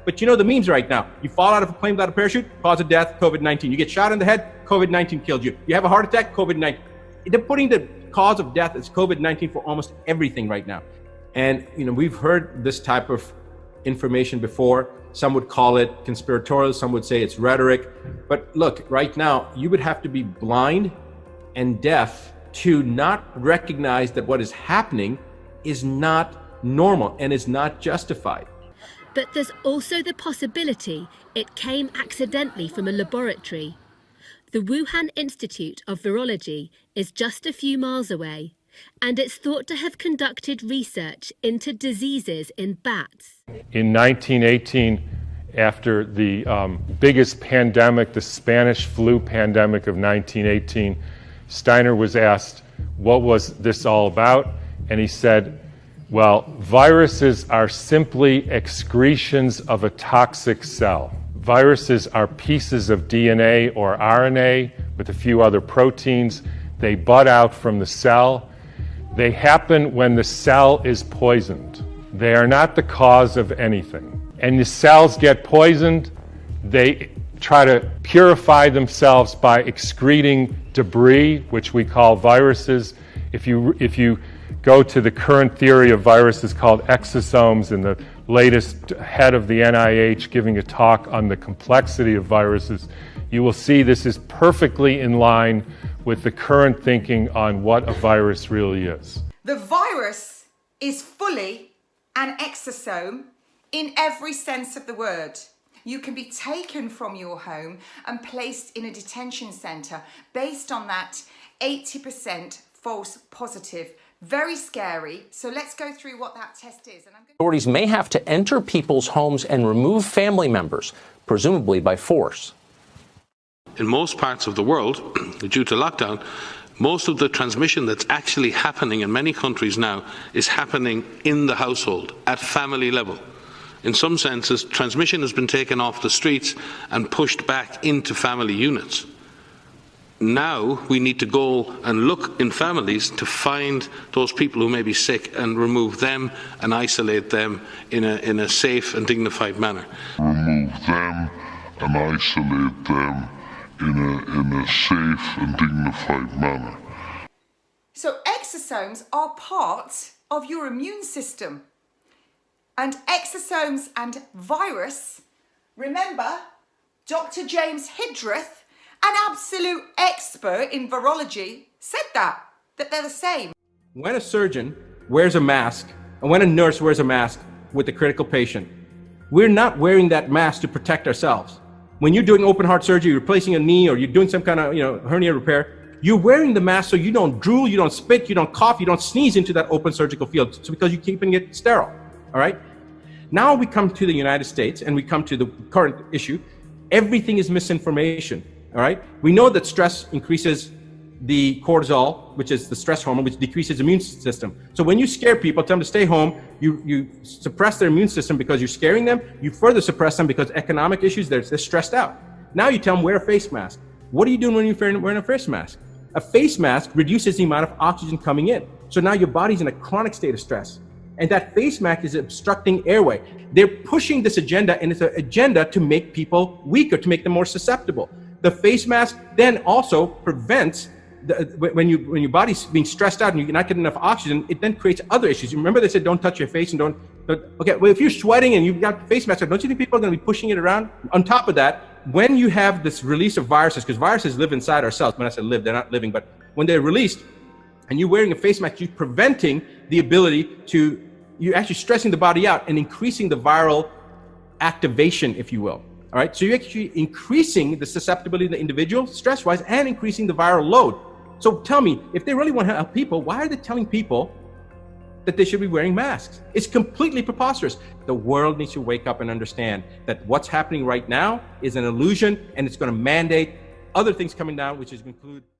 But you know the memes right now. You fall out of a plane without a parachute, cause of death, COVID-19. You get shot in the head, COVID-19 killed you. You have a heart attack, COVID-19. They're putting the cause of death as COVID-19 for almost everything right now. And we've heard this type of information before. Some would call it conspiratorial, some would say it's rhetoric. But look, right now, you would have to be blind and deaf to not recognize that what is happening is not normal and is not justified. But there's also the possibility it came accidentally from a laboratory. The Wuhan Institute of Virology is just a few miles away, and it's thought to have conducted research into diseases in bats. In 1918, after the biggest pandemic, the Spanish flu pandemic of 1918, Steiner was asked, what was this all about? And he said, well, viruses are simply excretions of a toxic cell. Viruses are pieces of DNA or RNA with a few other proteins. They bud out from the cell. They happen when the cell is poisoned. They are not the cause of anything. And the cells get poisoned, they try to purify themselves by excreting debris, which we call viruses. If you go to the current theory of viruses called exosomes, and the latest head of the NIH giving a talk on the complexity of viruses, you will see this is perfectly in line with the current thinking on what a virus really is. The virus is fully an exosome in every sense of the word. You can be taken from your home and placed in a detention centre based on that 80% false positive. Very scary. So let's go through what that test is. Authorities may have to enter people's homes and remove family members, presumably by force. In most parts of the world, due to lockdown, most of the transmission that's actually happening in many countries now is happening in the household, at family level. In some senses, transmission has been taken off the streets and pushed back into family units. Now we need to go and look in families to find those people who may be sick and remove them and isolate them in a safe and dignified manner. Remove them and isolate them in a safe and dignified manner. So exosomes are part of your immune system. And exosomes and virus, remember, Dr. James Hidreth, an absolute expert in virology, said that they're the same. When a surgeon wears a mask, and when a nurse wears a mask with a critical patient, we're not wearing that mask to protect ourselves. When you're doing open heart surgery, replacing a knee, or you're doing some kind of hernia repair, you're wearing the mask so you don't drool, you don't spit, you don't cough, you don't sneeze into that open surgical field. It's because you're keeping it sterile. All right. Now we come to the United States and we come to the current issue. Everything is misinformation. All right. We know that stress increases the cortisol, which is the stress hormone, which decreases the immune system. So when you scare people, tell them to stay home, you suppress their immune system because you're scaring them. You further suppress them because economic issues, they're stressed out. Now you tell them wear a face mask. What are you doing when you're wearing a face mask? A face mask reduces the amount of oxygen coming in. So now your body's in a chronic state of stress. And that face mask is obstructing airway. They're pushing this agenda, and it's an agenda to make people weaker, to make them more susceptible. The face mask then also prevents, when your body's being stressed out and you're not getting enough oxygen, it then creates other issues. Remember they said don't touch your face and don't okay, well if you're sweating and you've got face mask, don't you think people are going to be pushing it around? On top of that, when you have this release of viruses, because viruses live inside our cells, when I say live, they're not living, but when they're released, and you're wearing a face mask, you're preventing the ability to, you're actually stressing the body out and increasing the viral activation, if you will. All right, so you're actually increasing the susceptibility of the individual, stress-wise, and increasing the viral load. So tell me, if they really want to help people, why are they telling people that they should be wearing masks? It's completely preposterous. The world needs to wake up and understand that what's happening right now is an illusion, and it's going to mandate other things coming down, which is include